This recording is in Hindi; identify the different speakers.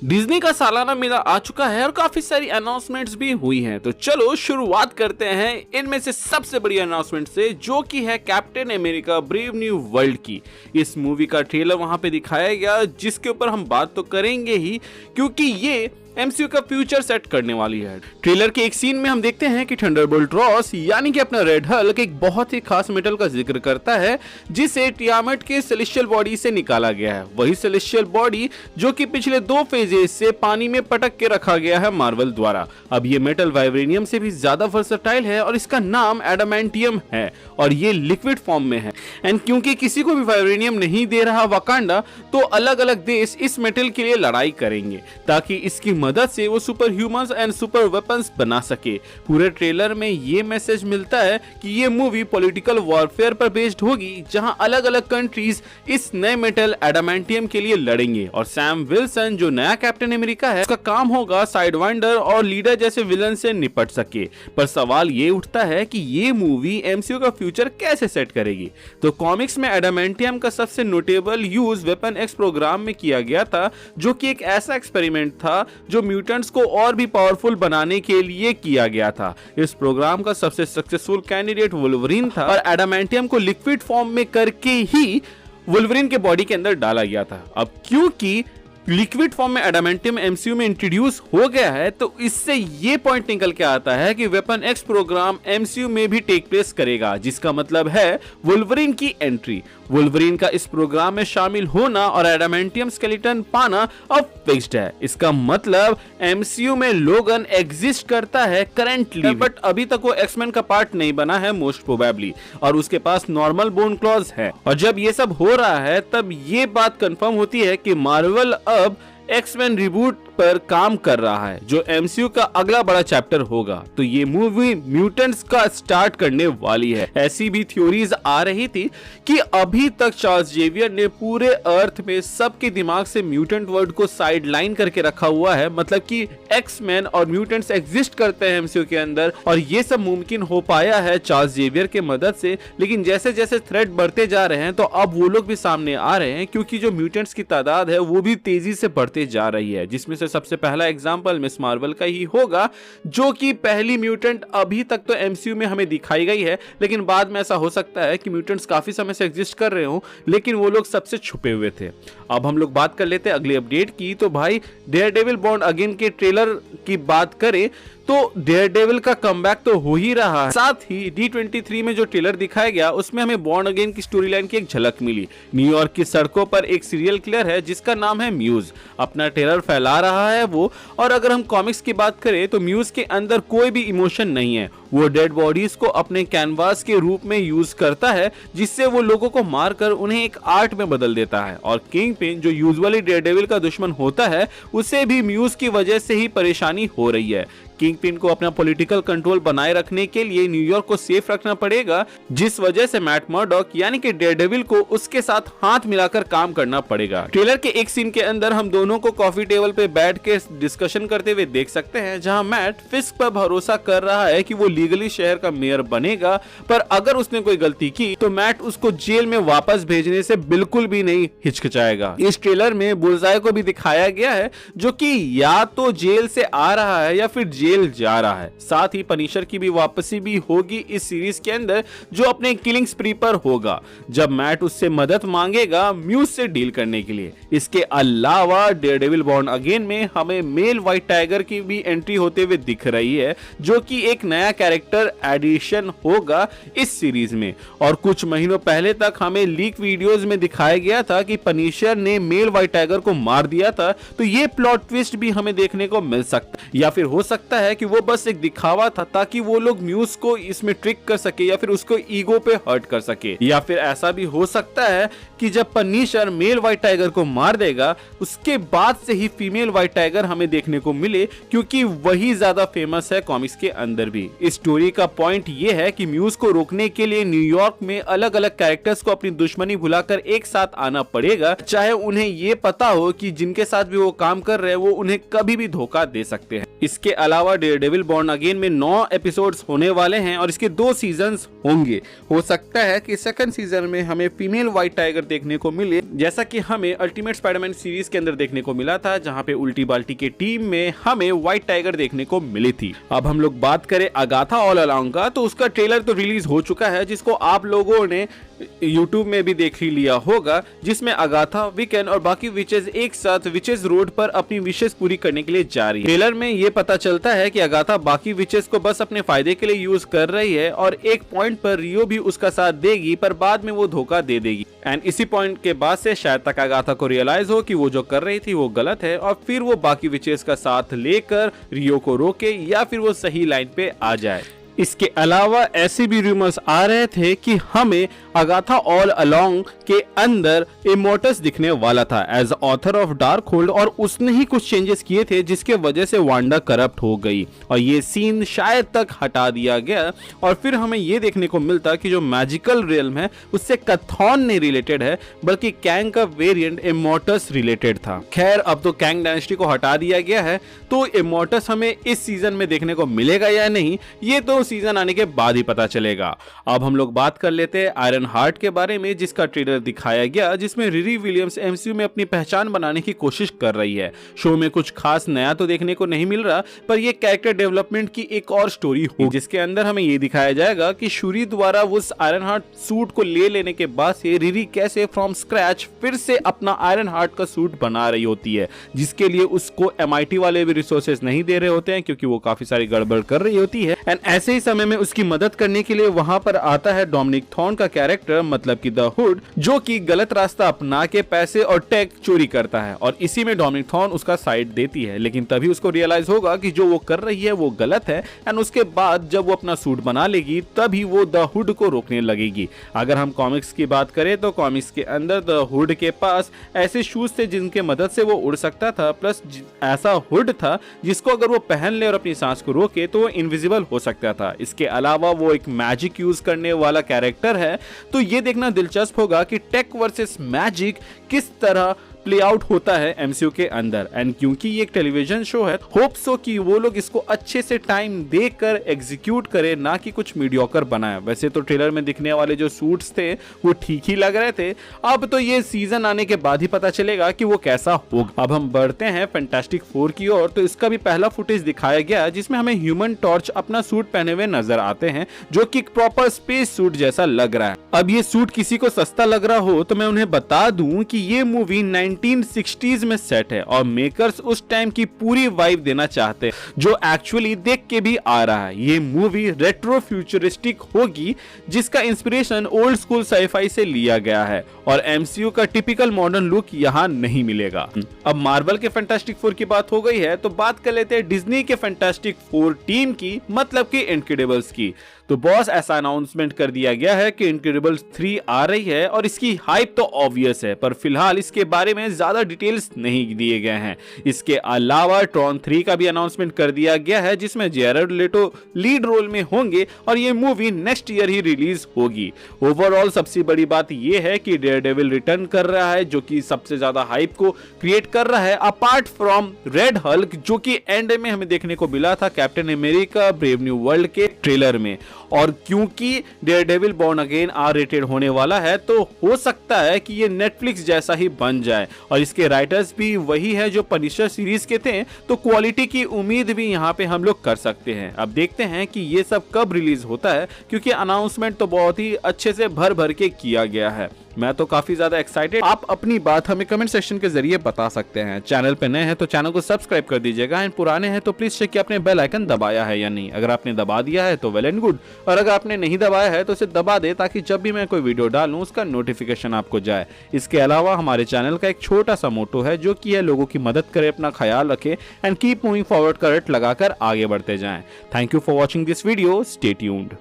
Speaker 1: डिज्नी का सालाना मेला आ चुका है और काफी सारी अनाउंसमेंट्स भी हुई हैं। तो चलो शुरुआत करते हैं इनमें से सबसे बड़ी अनाउंसमेंट से, जो कि है captain America brave new world की। इस मूवी का ट्रेलर वहां पे दिखाया गया, जिसके ऊपर हम बात तो करेंगे ही, क्योंकि ये एमसीयू का फ्यूचर सेट करने वाली है। ट्रेलर के एक सीन में हम देखते हैं कि थंडरबोल्ट रॉस यानी कि अपना रेड हल्क एक बहुत ही खास मेटल का जिक्र करता है, जिसे टियामट के सेलेस्टियल बॉडी से निकाला गया है। वही सेलेस्टियल बॉडी जो कि पिछले 2 फेजेस से पानी में पटक के रखा गया है मार्वल द्वारा। अब ये मेटल वाइब्रेनियम से भी ज्यादा वर्सेटाइल है और इसका नाम एडामेंटियम है और ये लिक्विड फॉर्म में है। एंड क्योंकि किसी को भी वाइब्रेनियम नहीं दे रहा वाकांडा, तो अलग अलग देश इस मेटल के लिए लड़ाई करेंगे ताकि इसकी मदद से वो super humans and super weapons बना सके। पूरे ट्रेलर में ये मैसेज मिलता है कि ये मूवी पॉलिटिकल वॉरफेयर पर बेस्ड होगी, जहां अलग अलग कंट्रीज इस नए मेटल एडामेंटियम के लिए लड़ेंगे। और सैम विल्सन जो नया कैप्टन अमेरिका है, उसका काम होगा साइडवाइंडर और लीडर जैसे विलन से निपट सके। पर सवाल ये उठता है कि ये मूवी एमसीयू का फ्यूचर कैसे सेट करेगी। तो कॉमिक्स में एडामेंटियम का सबसे notable use weapon X program में किया गया था, जो कि एक ऐसा एक्सपेरिमेंट था जो म्यूटेंट्स को और भी पावरफुल बनाने के लिए किया गया था। इस प्रोग्राम का सबसे सक्सेसफुल कैंडिडेट वुल्वरीन था और एडामेंटियम को लिक्विड फॉर्म में करके ही वुल्वरीन के बॉडी के अंदर डाला गया था। अब क्योंकि लिक्विड फॉर्म में एडामेंटियम एमसीयू में इंट्रोड्यूस हो गया है, तो इससे ये पॉइंट निकल के आता है कि वेपन एक्स प्रोग्राम एमसीयू में भी टेक प्लेस करेगा, जिसका मतलब है वुल्वरीन की एंट्री। वुल्वरीन का इस प्रोग्राम में शामिल होना और एडामेंटियम स्केलेटन पाना अब फिक्स्ड है। इसका मतलब एमसीयू में लोगन एग्जिस्ट करता है करंटली, बट अभी तक वो एक्समैन का पार्ट नहीं बना है मोस्ट प्रोबेबली, और उसके पास नॉर्मल बोन क्लॉज है। और जब ये सब हो रहा है, तब ये बात कंफर्म होती है कि मार्वल अब एक्समैन रिबूट पर काम कर रहा है, जो एमसीयू का अगला बड़ा चैप्टर होगा। तो ये मूवी म्यूटेंट्स का स्टार्ट करने वाली है। ऐसी भी थ्योरीज आ रही थी कि अभी तक चार्ल्स जेवियर ने पूरे अर्थ में सबके दिमाग से म्यूटेंट वर्ड को साइड लाइन करके रखा हुआ है, मतलब कि एक्समैन और म्यूटेंट्स एग्जिस्ट करते हैं एमसीयू के अंदर, और ये सब मुमकिन हो पाया है चार्ल्स जेवियर के मदद से। लेकिन जैसे जैसे थ्रेट बढ़ते जा रहे हैं, तो अब वो लोग भी सामने आ रहे हैं, क्योंकि जो म्यूटेंट्स की तादाद है वो भी तेजी से बढ़ते जा रही है, जिसमें सबसे पहला एग्जांपल मिस मार्वल का ही होगा, जो कि पहली म्यूटेंट अभी तक तो एमसीयू में हमें दिखाई गई है, लेकिन बाद में ऐसा हो सकता है कि म्यूटेंट्स काफी समय से एग्जिस्ट कर रहे हो, लेकिन वो लोग सबसे छुपे हुए थे। अब हम लोग बात कर लेते हैं अगली अपडेट की। तो भाई डेयरडेविल बॉर्न अगेन के ट्रेलर की बात करें तो डेयरडेविल का कमबैक तो हो ही रहा है, साथ ही D23 में जो ट्रेलर दिखाया गया उसमें हमें बॉर्न अगेन की स्टोरी लाइन की एक झलक मिली। न्यूयॉर्क की सड़कों पर एक सीरियल किलर है जिसका नाम है म्यूज, अपना टेरर फैला रहा है वो। और अगर हम कॉमिक्स की बात करें तो म्यूज के अंदर कोई भी इमोशन नहीं है, वो डेड बॉडीज को अपने कैनवास के रूप में यूज करता है, जिससे वो लोगों को मारकर उन्हें एक आर्ट में बदल देता है। और किंगपिन जो यूजुअली डेयरडेविल का दुश्मन होता है, उसे भी म्यूज की वजह से ही परेशानी हो रही है। किंगपिन को अपना पॉलिटिकल कंट्रोल बनाए रखने के लिए न्यूयॉर्क को सेफ रखना पड़ेगा, जिस वजह से मैट मर्डॉक यानी कि डेयरडेविल को उसके साथ हाथ मिलाकर काम करना पड़ेगा। ट्रेलर के एक सीन के अंदर हम दोनों को कॉफी टेबल पे बैठ के डिस्कशन करते हुए देख सकते हैं, जहां मैट फिस्क पर भरोसा कर रहा है कि वो लीगली शहर का मेयर बनेगा, पर अगर उसने कोई गलती की तो मैट उसको जेल में वापस भेजने से बिल्कुल भी नहीं हिचकिचाएगा। इस ट्रेलर में बुलजाई को भी दिखाया गया है, जो कि या तो जेल से आ रहा है या फिर जेल जा रहा है। साथ ही पनिशर की भी वापसी भी होगी इस सीरीज के अंदर, जो अपने किलिंग स्प्री पर होगा, जब मैट उससे मदद मांगेगा म्यूज से डील करने के लिए। इसके अलावा डेयरडेविल बॉर्न अगेन में हमें मेल व्हाइट टाइगर की भी एंट्री होते हुए दिख रही है, जो कि एक नया कैरेक्टर एडिशन होगा इस सीरीज में। और कुछ महीनों पहले तक हमें लीक वीडियोस में दिखाया गया था कि पनिशर ने मेल व्हाइट टाइगर को मार दिया था, तो ये प्लॉट ट्विस्ट भी हमें देखने को मिल सकता है, या फिर हो सकता है कि वो बस एक दिखावा था ताकि वो लोग म्यूज को इसमें ट्रिक कर सके या फिर उसको ईगो पे हर्ट कर सके। या फिर ऐसा भी हो सकता है कि जब पनिशर मेल व्हाइट टाइगर को मार देगा, उसके बाद से ही फीमेल व्हाइट टाइगर हमें देखने को मिले, क्योंकि वही ज्यादा फेमस है कॉमिक्स के अंदर भी। इस स्टोरी का पॉइंट ये है कि म्यूज को रोकने के लिए न्यूयॉर्क में अलग अलग कैरेक्टर्स को अपनी दुश्मनी भुलाकर एक साथ आना पड़ेगा, चाहे उन्हें ये पता हो कि जिनके साथ भी वो काम कर रहे हैं वो उन्हें कभी भी धोखा दे सकते हैं। इसके अलावा डेयरडेविल बॉर्न अगेन में 9 एपिसोड्स होने वाले हैं और इसके 2 सीजन्स होंगे। हो सकता है कि सेकंड सीजन में हमें फीमेल व्हाइट टाइगर देखने को मिले, जैसा कि हमें अल्टीमेट स्पाइडरमैन सीरीज के अंदर देखने को मिला था, जहां पे उल्टी बाल्टी के टीम में हमें व्हाइट टाइगर देखने को मिली थी। अब हम लोग बात करें अगाथा ऑल अलोंग का, तो उसका ट्रेलर तो रिलीज हो चुका है, जिसको आप लोगों ने YouTube में भी देख ही लिया होगा, जिसमें अगाथा, विकेन और बाकी विचेस एक साथ विचेस रोड पर अपनी विशेष पूरी करने के लिए जा रही है। ट्रेलर में ये पता चलता है कि अगाथा बाकी विचेस को बस अपने फायदे के लिए यूज कर रही है और एक पॉइंट पर रियो भी उसका साथ देगी, पर बाद में वो धोखा दे देगी। एंड इसी पॉइंट के बाद से शायद तक अगाथा को रियलाइज हो कि वो जो कर रही थी वो गलत है और फिर वो बाकी विचेस का साथ लेकर रियो को रोके या फिर वो सही लाइन पे आ जाए। इसके अलावा ऐसे भी रूमर्स आ रहे थे कि हमें अगाथा ऑल अलोंग के अंदर इमोर्टस दिखने वाला था as author of Darkhold, और उसने ही कुछ चेंजेस किए थे जिसके वजह से वांडा करप्ट हो गई और ये सीन शायद तक हटा दिया गया और फिर हमें ये देखने को मिलता कि जो मैजिकल रियल्म है उससे कथॉन नहीं रिलेटेड है, बल्कि कैंग का वेरिएंट इमोर्टस रिलेटेड था। खैर, अब तो कैंग डायनेस्टी को हटा दिया गया है, तो इमोर्टस हमें इस सीजन में देखने को मिलेगा या नहीं, ये तो सीजन आने के बाद ही पता चलेगा। अब हम लोग बात कर लेते हैं आयरन हार्ट के बारे में, जिसका ट्रेलर दिखाया गया, जिसमें रिरी विलियम्स एमसीयू में अपनी पहचान बनाने की कोशिश कर रही है। शो में कुछ खास नया तो देखने को नहीं मिल रहा, पर यह कैरेक्टर डेवलपमेंट की एक और स्टोरी होगी, जिसके अंदर हमें यह दिखाया जाएगा कि शूरी द्वारा उस आयरन हार्ट सूट को ले लेने के बाद से रिरी कैसे फ्रॉम स्क्रैच फिर से अपना आयरन हार्ट का सूट बना रही होती है, जिसके लिए उसको MIT वाले भी रिसोर्सेज नहीं दे रहे होते हैं, क्योंकि वो काफी सारी गड़बड़ कर रही होती है। एंड ऐसे ही समय में उसकी मदद करने के लिए वहां पर आता है डोमिनिक थॉर्न का कैरेक्टर, मतलब कि द हुड, जो कि गलत रास्ता अपना के पैसे और टेक चोरी करता है और इसी में डोमिनिक थॉर्न उसका साइड देती है। लेकिन तभी उसको रियलाइज होगा कि जो वो कर रही है वो गलत है एंड उसके बाद जब वो अपना सूट बना लेगी तभी वो द हुड को रोकने लगेगी। अगर हम कॉमिक्स की बात करें तो कॉमिक्स के अंदर द हुड के पास ऐसे शूज थे जिनके मदद से वो उड़ सकता था, प्लस ऐसा हुड था जिसको अगर वो पहन ले और अपनी सांस को रोके तो वो इनविजिबल हो सकता था। इसके अलावा वो एक मैजिक यूज करने वाला कैरेक्टर है, तो ये देखना दिलचस्प होगा कि टेक वर्सेस मैजिक किस तरह प्ले आउट होता है एमसीयू के अंदर। एंड क्योंकि ये एक टेलीविजन शो है, होप सो कि वो लोग इसको अच्छे से टाइम देकर एग्जीक्यूट करे, ना कि कुछ मीडियोकर बनाए। वैसे तो ट्रेलर में दिखने वाले जो सूट्स थे वो ठीक ही लग रहे थे, अब तो ये सीजन आने के बाद ही पता चलेगा कि वो कैसा होगा। अब हम बढ़ते हैं फैंटास्टिक 4 की ओर, तो इसका भी पहला फुटेज दिखाया गया जिसमें हमें ह्यूमन टॉर्च अपना सूट पहने हुए नजर आते हैं, जो कि प्रॉपर स्पेस सूट जैसा लग रहा है। अब ये सूट किसी को सस्ता लग रहा हो तो मैं उन्हें बता दूं कि ये मूवी 1960s में सेट है और मेकर्स उस टाइम की पूरी वाइब देना चाहते हैं, जो एक्चुअली देख के भी आ रहा है। ये मूवी रेट्रो फ्यूचरिस्टिक होगी, जिसका इंस्पिरेशन ओल्ड स्कूल साईफाई से लिया गया है और एमसीयू का टिपिकल मॉडर्न लुक यहाँ नहीं मिलेगा। अब मार्वल के फैंटास्टिक 4 की बात हो गई है, तो बात कर लेते हैं डिज्नी के फैंटास्टिक 4 टीम की, मतलब कि इनक्रेडिबल्स की। तो बॉस ऐसा अनाउंसमेंट कर दिया गया है कि इनक्रेडिबल्स 3 आ रही है और इसकी हाइप तो ऑब्वियस है, पर फिलहाल इसके बारे में ज्यादा डिटेल्स नहीं दिए गए हैं। इसके अलावा ट्रॉन 3 का भी अनाउंसमेंट कर दिया गया है, जिसमें जेरेड लेटो लीड रोल में होंगे और ये मूवी नेक्स्ट ईयर ही रिलीज होगी। ओवरऑल सबसे बड़ी बात यह है कि डेयरडेविल रिटर्न कर रहा है, जो कि सबसे ज्यादा हाइप को क्रिएट कर रहा है, अपार्ट फ्रॉम रेड हल्क, जो कि एंड में हमें देखने को मिला था captain America brave new world के ट्रेलर में। और क्योंकि डेयरडेविल बॉर्न अगेन R-रेटेड होने वाला है, तो हो सकता है कि ये नेटफ्लिक्स जैसा ही बन जाए और इसके राइटर्स भी वही है जो पनिशर सीरीज के थे, तो क्वालिटी की उम्मीद भी यहाँ पे हम लोग कर सकते हैं। अब देखते हैं कि ये सब कब रिलीज होता है, क्योंकि अनाउंसमेंट तो बहुत ही अच्छे से भर भर के किया गया है। मैं तो काफी ज्यादा एक्साइटेड। आप अपनी बात हमें कमेंट सेक्शन के जरिए बता सकते हैं। चैनल पे नए हैं तो चैनल को सब्सक्राइब कर दीजिएगा एंड पुराने हैं तो प्लीज चेक कि आपने बेल आइकन दबाया है या नहीं। अगर आपने दबा दिया है तो वेल एंड गुड, और अगर आपने नहीं दबाया है तो उसे दबा दे, ताकि जब भी मैं कोई वीडियो डालूं उसका नोटिफिकेशन आपको जाए। इसके अलावा हमारे चैनल का एक छोटा सा मोटो है, जो कि है लोगों की मदद करे, अपना ख्याल रखे एंड कीप मूविंग फॉरवर्ड का रट लगाकर आगे बढ़ते जाएं। Thank you for watching this video, stay tuned.